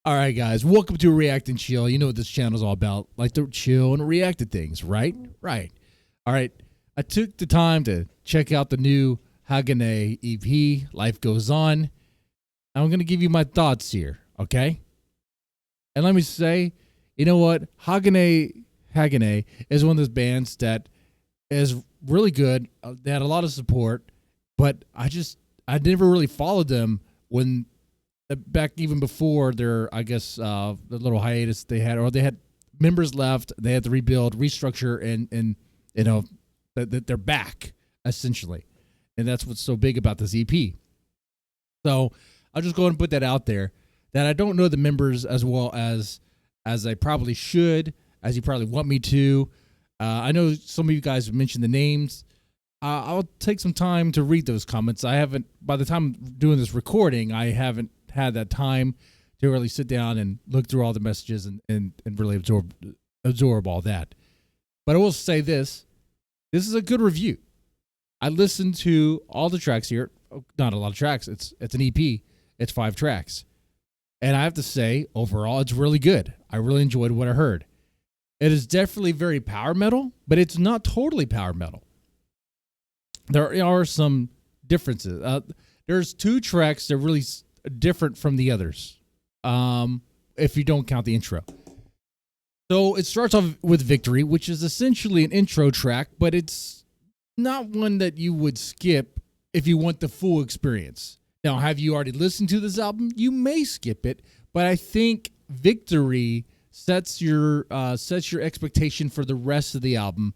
All right, guys, welcome to React and Chill. You know what this channel is all about, like to chill and react to things, right? Right. All right, I took the time to check out the new HAGANE EP, Life Goes On. I'm going to give you my thoughts here, okay? And let me say, you know what? HAGANE is one of those bands that is really good. They had a lot of support, but I never really followed them when back even before their, I guess, the little hiatus they had, or they had members left, they had to rebuild, restructure, and you know, they're back, essentially. And that's what's so big about this EP. So I'll just go ahead and put that out there, that I don't know the members as well as I probably should, as you probably want me to. I know some of you guys have mentioned the names. I'll take some time to read those comments. I haven't, by the time I'm doing this recording, I haven't had that time to really sit down and look through all the messages and really absorb all that. But I will say this is a good review. I listened to all the tracks here. Not a lot of tracks. It's an EP. It's 5 tracks. And I have to say, overall, it's really good. I really enjoyed what I heard. It is definitely very power metal, but it's not totally power metal. There are some differences. There's 2 tracks that are really different from the others, if you don't count the intro. So it starts off with Victory, which is essentially an intro track, but it's not one that you would skip if you want the full experience. Now, have you already listened to this album? You may skip it, but I think Victory sets your expectation for the rest of the album.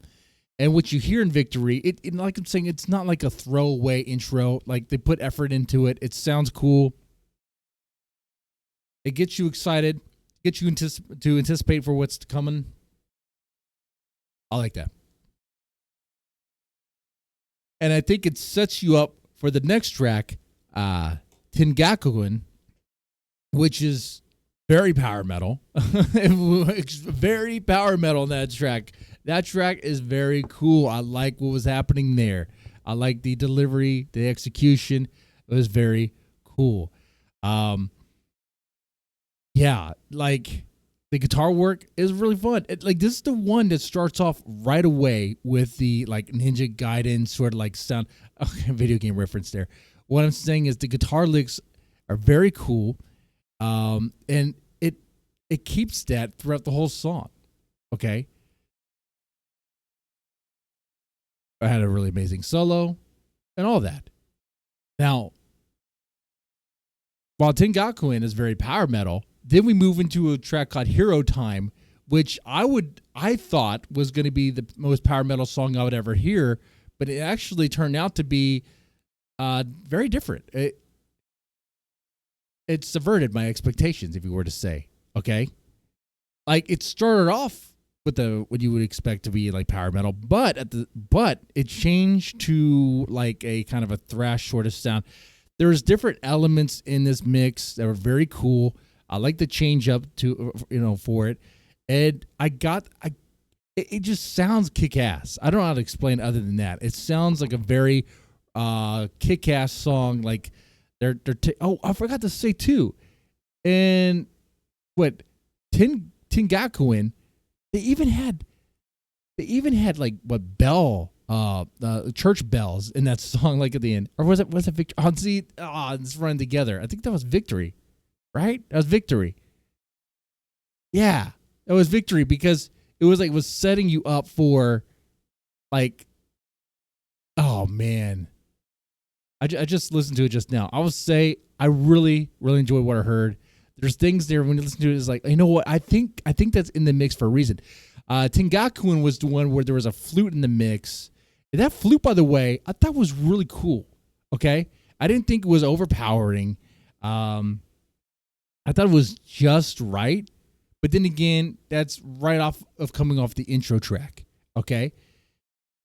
And what you hear in Victory, it like I'm saying, it's not like a throwaway intro. Like, they put effort into it. It sounds cool. It gets you excited, gets you to anticipate for what's coming. I like that. And I think it sets you up for the next track, Tengakuen, which is very power metal. Very power metal in that track. That track is very cool. I like what was happening there. I like the delivery, the execution. It was very cool. Yeah, like the guitar work is really fun. Like, this is the one that starts off right away with the like Ninja Gaiden sort of like sound. Okay, video game reference there. What I'm saying is the guitar licks are very cool, and it keeps that throughout the whole song. Okay, I had a really amazing solo and all that. Now, while Tengakuen is very power metal, then we move into a track called Hero Time, which I thought was going to be the most power metal song I would ever hear, but it actually turned out to be very different. It subverted my expectations, if you were to say. Okay, like, it started off with what you would expect to be like power metal, but it changed to like a kind of a thrash sort of sound. There's different elements in this mix that were very cool. I like the change up to, for it. And it just sounds kick-ass. I don't know how to explain it other than that. It sounds like a very kick-ass song. Like I forgot to say too. And what Tengakuen, they even had like what bell church bells in that song, like at the end. Or was it Victory? It's running together. I think that was Victory. Right? That was Victory. Yeah, that was Victory, because it was setting you up for, like, oh man. I just listened to it just now. I would say I really, really enjoyed what I heard. There's things there when you listen to it, it's like, you know what? I think that's in the mix for a reason. Tengakuen was the one where there was a flute in the mix. And that flute, by the way, I thought was really cool. Okay? I didn't think it was overpowering. I thought it was just right, but then again, that's right off of coming off the intro track. Okay,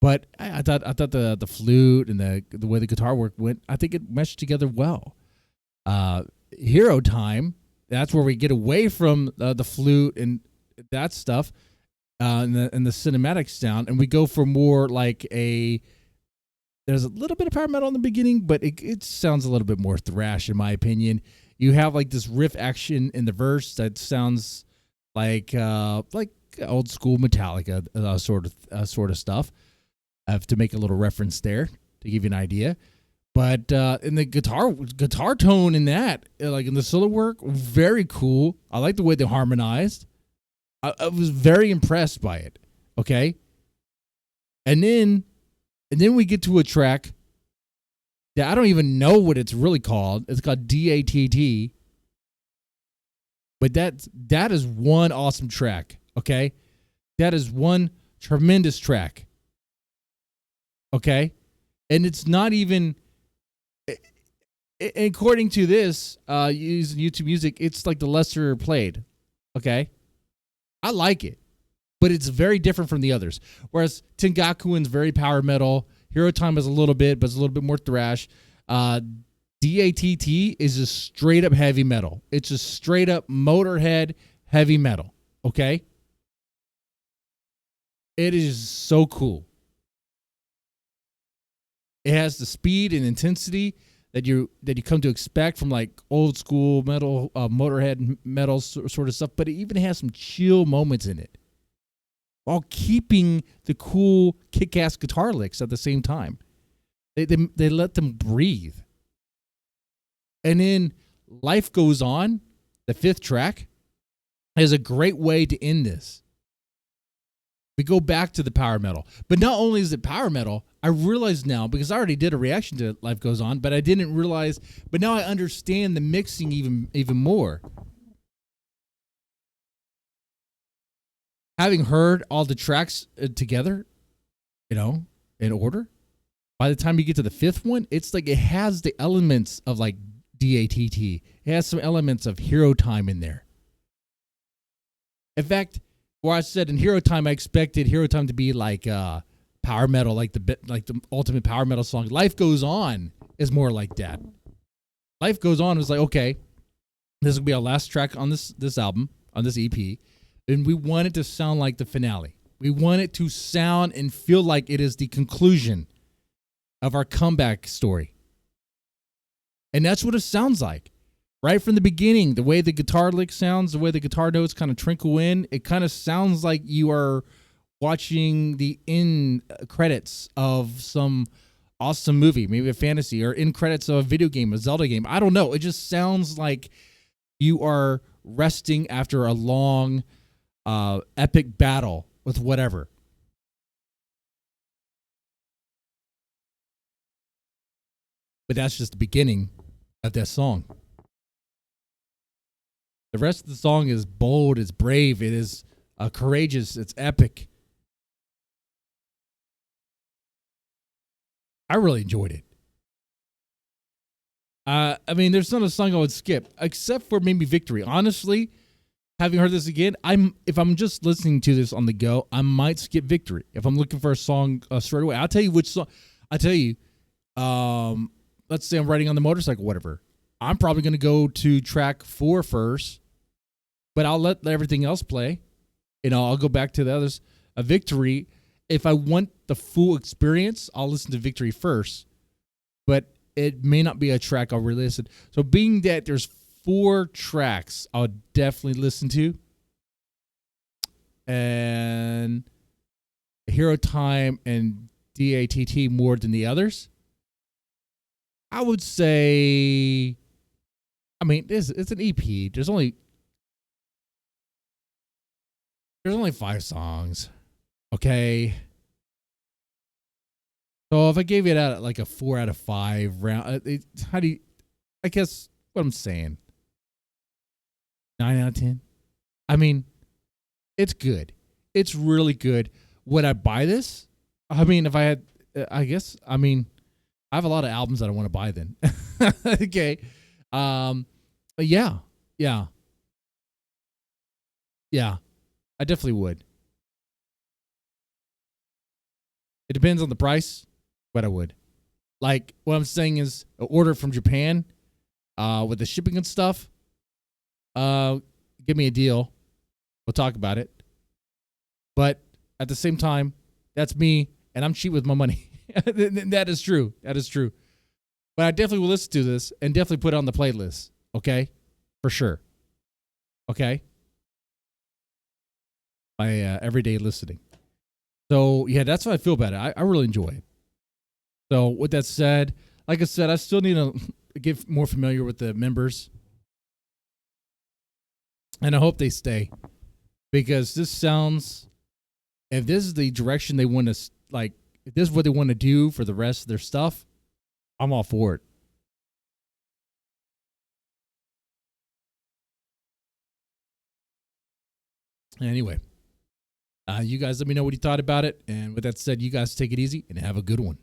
but I thought the flute and the way the guitar work went, I think it meshed together well. Hero Time, that's where we get away from the flute and that stuff, and the cinematic sound, and we go for more like there's a little bit of power metal in the beginning, but it sounds a little bit more thrash, in my opinion. You have like this riff action in the verse that sounds like old school Metallica sort of stuff. I have to make a little reference there to give you an idea. But in the guitar tone in that, like in the solo work, very cool. I like the way they harmonized. I was very impressed by it. Okay, and then we get to a track that I don't even know what it's really called. It's called DATT. But that is one awesome track. Okay, that is one tremendous track. Okay, and it's not even. According to this, using YouTube Music, it's like the lesser played. Okay, I like it, but it's very different from the others. Whereas Tengakuin's very power metal, Hero Time is a little bit, but it's a little bit more thrash. DATT is just straight up heavy metal. It's just straight up Motorhead heavy metal. Okay, it is so cool. It has the speed and intensity that you come to expect from like old school metal, Motorhead metal sort of stuff, but it even has some chill moments in it, while keeping the cool kick-ass guitar licks at the same time. They let them breathe. And then Life Goes On, the 5th track, is a great way to end this. We go back to the power metal. But not only is it power metal, I realize now, because I already did a reaction to Life Goes On, but I didn't realize, but now I understand the mixing even more. Having heard all the tracks together, in order, by the time you get to the 5th one, it's like it has the elements of like DATT. It has some elements of Hero Time in there. In fact, where I said in Hero Time, I expected Hero Time to be like power metal, like the ultimate power metal song. Life Goes On is more like that. Life Goes On was like, okay, this will be our last track on this album, on this EP, and we want it to sound like the finale. We want it to sound and feel like it is the conclusion of our comeback story. And that's what it sounds like. Right from the beginning, the way the guitar lick sounds, the way the guitar notes kind of trickle in, it kind of sounds like you are watching the end credits of some awesome movie, maybe a fantasy, or end credits of a video game, a Zelda game. I don't know. It just sounds like you are resting after a long, epic battle with whatever. But that's just the beginning of that song. The rest of the song is bold, it's brave, it is courageous, it's epic. I really enjoyed it. I mean, there's not a song I would skip, except for maybe Victory. Honestly, having heard this again, if I'm just listening to this on the go, I might skip Victory. If I'm looking for a song straight away, I'll tell you which song. I'll tell you, let's say I'm riding on the motorcycle, whatever. I'm probably going to go to track 4 first, but I'll let everything else play. I'll go back to the others. A Victory, if I want the full experience, I'll listen to Victory first, but it may not be a track I'll re-listen. So being that there's 4 tracks I'll definitely listen to, and Hero Time and DATT more than the others, I would say, I mean, it's an EP. There's only 5 songs. Okay. So if I gave it out like a 4 out of 5 round, I guess what I'm saying, 9 out of 10. I mean, it's good. It's really good. Would I buy this? I mean, if I had, I guess, I mean, I have a lot of albums that I want to buy then. Okay. Yeah. I definitely would. It depends on the price, but I would. Like, what I'm saying is, order from Japan, with the shipping and stuff. Give me a deal. We'll talk about it. But at the same time, that's me, and I'm cheap with my money. That is true. But I definitely will listen to this and definitely put it on the playlist. Okay, for sure. Okay, by everyday listening. So yeah, that's what I feel about it. I really enjoy it. So with that said, like I said, I still need to get more familiar with the members, and I hope they stay because this sounds. If this is the direction they want to like, if this is what they want to do for the rest of their stuff, I'm all for it. Anyway, you guys let me know what you thought about it. And with that said, you guys take it easy and have a good one.